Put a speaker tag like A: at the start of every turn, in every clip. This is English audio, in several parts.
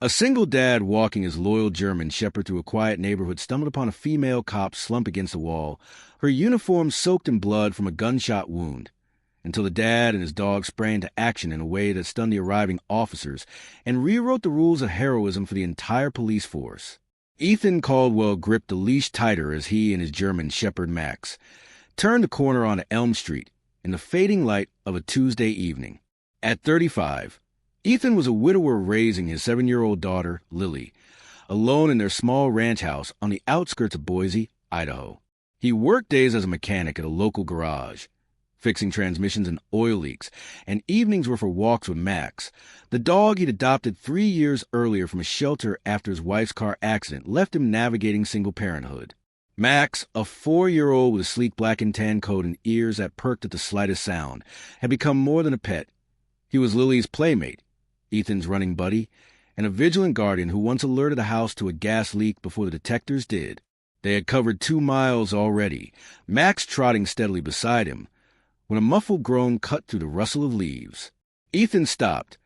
A: A single dad walking his loyal German shepherd through a quiet neighborhood stumbled upon a female cop slumped against a wall, her uniform soaked in blood from a gunshot wound, until the dad and his dog sprang into action in a way that stunned the arriving officers and rewrote the rules of heroism for the entire police force. Ethan Caldwell gripped the leash tighter as he and his German shepherd Max turned the corner onto Elm Street in the fading light of a Tuesday evening. At 35, Ethan was a widower raising his 7-year-old daughter, Lily, alone in their small ranch house on the outskirts of Boise, Idaho. He worked days as a mechanic at a local garage, fixing transmissions and oil leaks, and evenings were for walks with Max, the dog he'd adopted 3 years earlier from a shelter after his wife's car accident left him navigating single parenthood. Max, a 4-year-old with a sleek black and tan coat and ears that perked at the slightest sound, had become more than a pet. He was Lily's playmate, Ethan's running buddy, and a vigilant guardian who once alerted the house to a gas leak before the detectives did. They had covered 2 miles already, Max trotting steadily beside him, when a muffled groan cut through the rustle of leaves. Ethan stopped,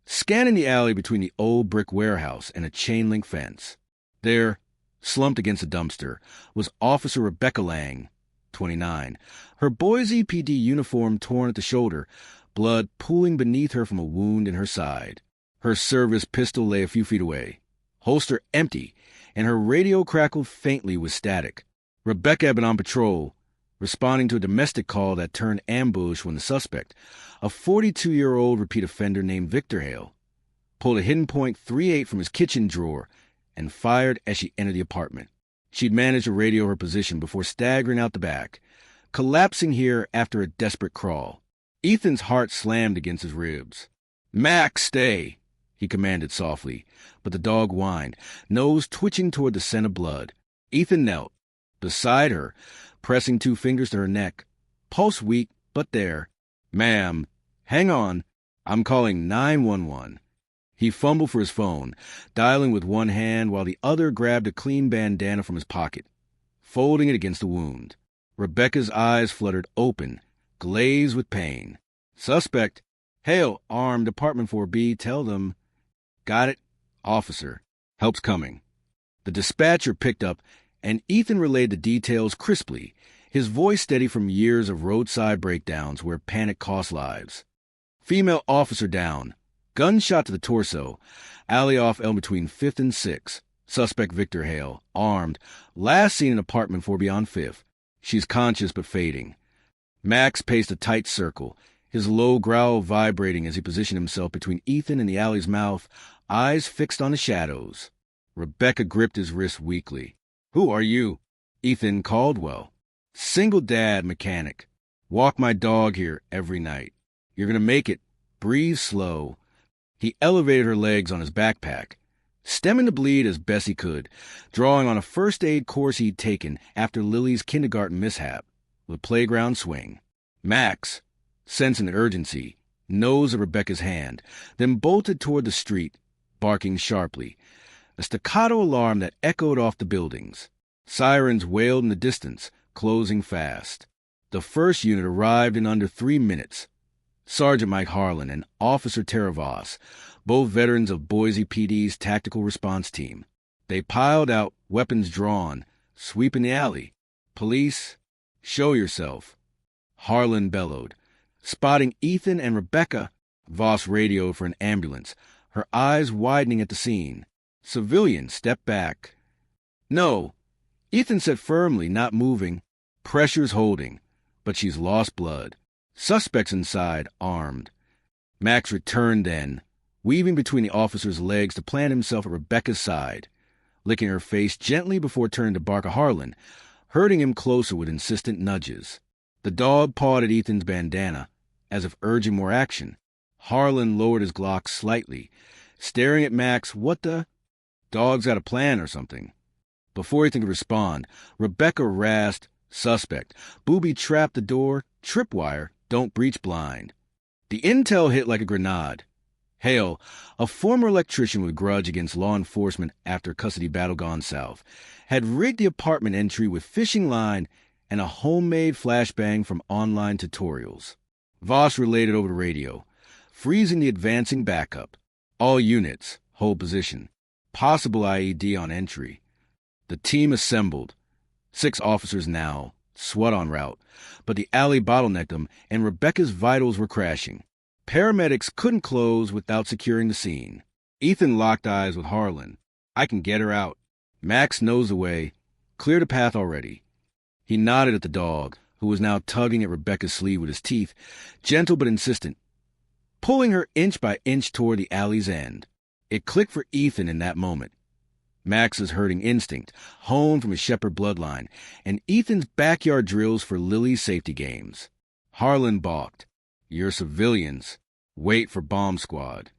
A: scanning the alley between the old brick warehouse and a chain-link fence. There, slumped against a dumpster, was Officer Rebecca Lang, 29, her Boise PD uniform torn at the shoulder, blood pooling beneath her from a wound in her side. Her service pistol lay a few feet away, holster empty, and her radio crackled faintly with static. Rebecca had been on patrol, responding to a domestic call that turned ambush when the suspect, a 42-year-old repeat offender named Victor Hale, pulled a hidden .38 from his kitchen drawer and fired as she entered the apartment. She'd managed to radio her position before staggering out the back, collapsing here after a desperate crawl. Ethan's heart slammed against his ribs. "Max, stay," he commanded softly, but the dog whined, nose twitching toward the scent of blood. Ethan knelt beside her, pressing 2 fingers to her neck, pulse weak, but there. "Ma'am, hang on. I'm calling 911. He fumbled for his phone, dialing with one hand while the other grabbed a clean bandana from his pocket, folding it against the wound. Rebecca's eyes fluttered open, glazed with pain. "Suspect. Hale, armed, Department 4B, tell them." "Got it. Officer. Help's coming." The dispatcher picked up, and Ethan relayed the details crisply, his voice steady from years of roadside breakdowns where panic cost lives. "Female officer down. Gunshot to the torso. Alley off Elm between 5th and 6th. Suspect Victor Hale, armed. Last seen in Apartment 4 beyond 5th. She's conscious but fading." Max paced a tight circle, his low growl vibrating as he positioned himself between Ethan and the alley's mouth, eyes fixed on the shadows. Rebecca gripped his wrist weakly. "Who are you?" "Ethan Caldwell. Single dad mechanic. Walk my dog here every night. You're gonna make it. Breathe slow." He elevated her legs on his backpack, stemming the bleed as best he could, drawing on a first aid course he'd taken after Lily's kindergarten mishap, with a playground swing. Max, sensing the urgency, nosed at Rebecca's hand, then bolted toward the street, barking sharply, a staccato alarm that echoed off the buildings. Sirens wailed in the distance, closing fast. The first unit arrived in under 3 minutes. Sergeant Mike Harlan and Officer Tara Voss, both veterans of Boise PD's tactical response team. They piled out, weapons drawn, sweeping the alley. "Police, show yourself," Harlan bellowed. Spotting Ethan and Rebecca, Voss radioed for an ambulance, her eyes widening at the scene. Civilian stepped back. "No," Ethan said firmly, not moving. "Pressure's holding, but she's lost blood. Suspects inside, armed." Max returned then, weaving between the officer's legs to plant himself at Rebecca's side, licking her face gently before turning to bark at Harlan, herding him closer with insistent nudges. The dog pawed at Ethan's bandana, as if urging more action. Harlan lowered his Glock slightly, staring at Max. "What the? Dog's got a plan or something?" Before Ethan could respond, Rebecca rasped, "Suspect. Booby-trapped the door. Tripwire. Don't breach blind." The intel hit like a grenade. Hale, a former electrician with grudge against law enforcement after custody battle gone south, had rigged the apartment entry with fishing line and a homemade flashbang from online tutorials. Voss relayed it over the radio, freezing the advancing backup. "All units, Hold position. Possible IED on entry. The team assembled. 6 officers now, SWAT en route, but the alley bottlenecked them, and Rebecca's vitals were crashing. Paramedics couldn't close without securing the scene. Ethan locked eyes with Harlan. I can get her out. Max nosed away, cleared a path already. He nodded at the dog, who was now tugging at Rebecca's sleeve with his teeth, gentle but insistent, pulling her inch by inch toward the alley's end. It clicked for Ethan in that moment. Max's herding instinct, honed from his shepherd bloodline, and Ethan's backyard drills for Lily's safety games. Harlan balked. You're civilians. Wait for bomb squad.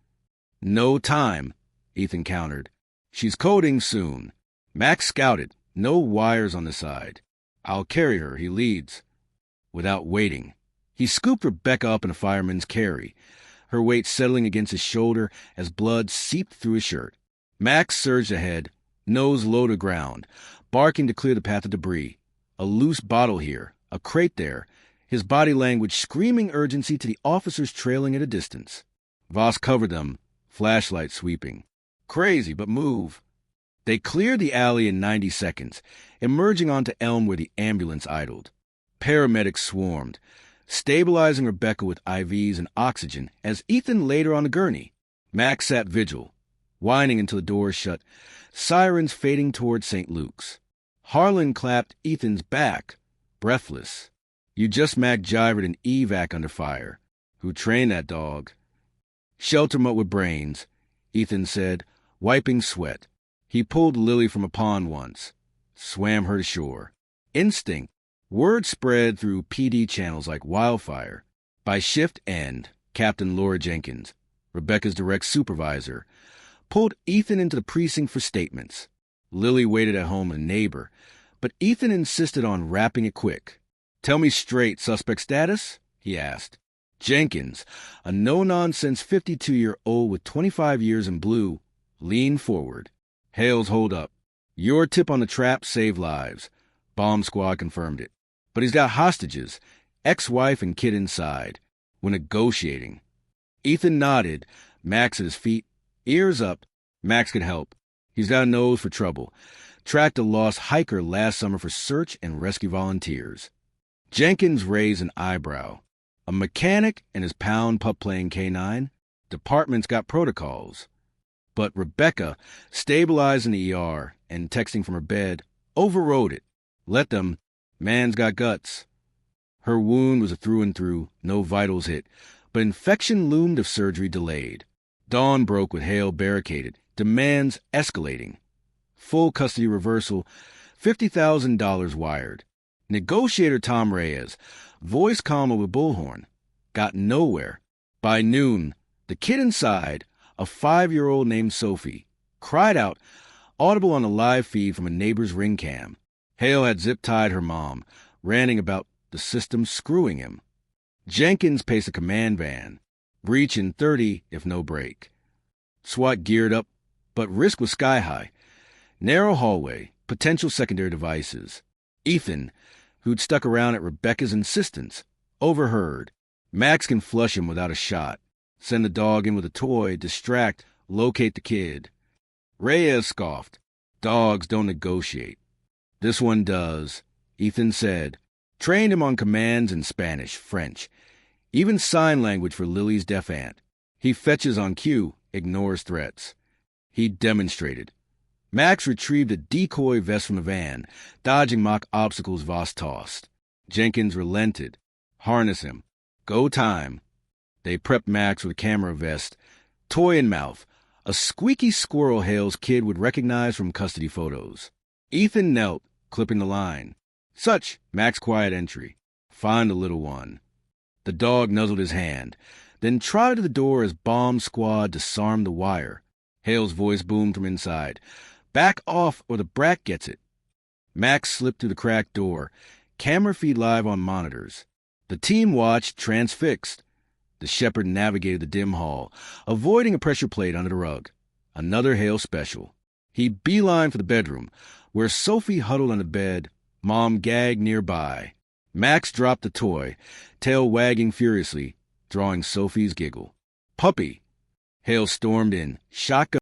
A: No time, Ethan countered. She's coding soon. Max scouted. No wires on the side. I'll carry her, he leads. Without waiting, he scooped Rebecca up in a fireman's carry, her weight settling against his shoulder as blood seeped through his shirt. Max surged ahead, nose low to ground, barking to clear the path of debris. A loose bottle here, a crate there, his body language screaming urgency to the officers trailing at a distance. Voss covered them, flashlight sweeping. Crazy, but move. They cleared the alley in 90 seconds, emerging onto Elm where the ambulance idled. Paramedics swarmed, stabilizing Rebecca with IVs and oxygen as Ethan laid her on the gurney. Max sat vigil, whining until the doors shut, sirens fading toward St. Luke's. Harlan clapped Ethan's back, breathless. You just MacGyvered an evac under fire. Who trained that dog? Shelter him up with brains, Ethan said, wiping sweat. He pulled Lily from a pond once, swam her to shore. Instinct. Word spread through PD channels like wildfire. By shift end, Captain Laura Jenkins, Rebecca's direct supervisor, pulled Ethan into the precinct for statements. Lily waited at home with a neighbor, but Ethan insisted on wrapping it quick. Tell me straight, suspect status? He asked. Jenkins, a no-nonsense 52-year-old with 25 years in blue, leaned forward. Hales, hold up. Your tip on the trap saved lives. Bomb squad confirmed it. But he's got hostages, ex-wife and kid inside. We're negotiating. Ethan nodded, Max at his feet, ears up. Max could help. He's got a nose for trouble. Tracked a lost hiker last summer for search and rescue volunteers. Jenkins raised an eyebrow. A mechanic and his pound pup-playing canine? Department's got protocols. But Rebecca, stabilized in the ER and texting from her bed, overrode it. Let them. Man's got guts. Her wound was a through and through, no vitals hit, but infection loomed if surgery delayed. Dawn broke with Hale barricaded, demands escalating. Full custody reversal, $50,000 wired. Negotiator Tom Reyes, voice calm with bullhorn, got nowhere. By noon, the kid inside, a 5-year-old named Sophie, cried out, audible on a live feed from a neighbor's ring cam. Hale had zip-tied her mom, ranting about the system screwing him. Jenkins paced a command van, breach in 30 if no break. SWAT geared up, but risk was sky-high. Narrow hallway, potential secondary devices. Ethan, who'd stuck around at Rebecca's insistence, overheard. Max can flush him without a shot. Send the dog in with a toy, distract, locate the kid. Reyes scoffed. Dogs don't negotiate. This one does, Ethan said. Trained him on commands in Spanish, French, even sign language for Lily's deaf aunt. He fetches on cue, ignores threats. He demonstrated. Max retrieved a decoy vest from the van, dodging mock obstacles Voss tossed. Jenkins relented. Harness him. Go time. They prepped Max with a camera vest, toy in mouth, a squeaky squirrel Hale's kid would recognize from custody photos. Ethan knelt, clipping the line. Such, Max quiet entry. Find the little one. The dog nuzzled his hand, then trotted to the door as bomb squad disarmed the wire. Hale's voice boomed from inside. Back off or the brat gets it. Max slipped through the cracked door, camera feed live on monitors. The team watched, transfixed. The shepherd navigated the dim hall, avoiding a pressure plate under the rug. Another Hale special. He beelined for the bedroom, where Sophie huddled on the bed, Mom gagged nearby. Max dropped the toy, tail wagging furiously, drawing Sophie's giggle. Puppy! Hale stormed in, shotgun